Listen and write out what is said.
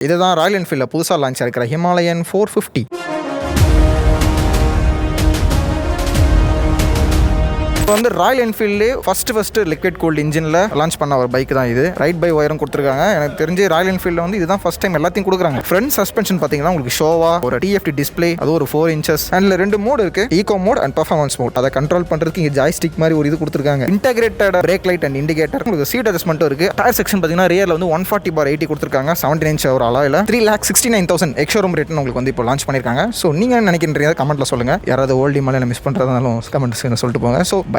இதுதான் ராயல் என்ஃபீல்டில் புதுசாக launch ஆகிருக்கிற Himalayan 450. வந்து Royal Enfield first liquid cooled இன்ஜினில் லான்ச் பண்ண ஒரு பைக் தான் இது. ரைட் பை ஒயரும் கொடுத்துருக்காங்க. எனக்கு தெரிஞ்சு ராயல் என்ஃபீல்டில் வந்து இதுதான் ஃபர்ஸ்ட் டைம் எல்லாத்தையும் கொடுக்குறாங்க. ஃப்ரண்ட் சஸ்பென்ஷன் பார்த்தீங்கன்னா உங்களுக்கு ஷோவா ஒரு டிஎஃப்டி டிஸ்பிளே, அது ஒரு 4 inches. அண்ட் 2 மோட் இருக்கு, eco mode and performance mode. அதை கண்ட்ரோல் பண்ணுறதுக்கு இங்கே ஜாய்ஸ்டிக் மாதிரி ஒரு இது கொடுத்துருக்காங்க. Integrated brake light and indicator, உங்களுக்கு சீட் அட்ஜஸ்ட்மெண்ட்டும் இருக்கு. டயர் செக்ஷன் பார்த்தீங்கன்னா ரியரில் வந்து 140/80 கொடுத்துருக்காங்க. 17 inch ஒரு அலாயில் 3,69,000 எக்ஸ்ஷோரூம் ரேட்னு உங்களுக்கு வந்து இப்போ லான்ச் பண்ணியிருக்காங்க. ஸோ நீங்கள் என்ன நினைக்கிறீங்க கமெண்ட்டில் சொல்லுங்கள். யாராவது ஓல்டி மலையில் மிஸ் பண்ணுறதுனாலும் கமெண்ட்ஸ் சொல்லிட்டு போங்க. So by.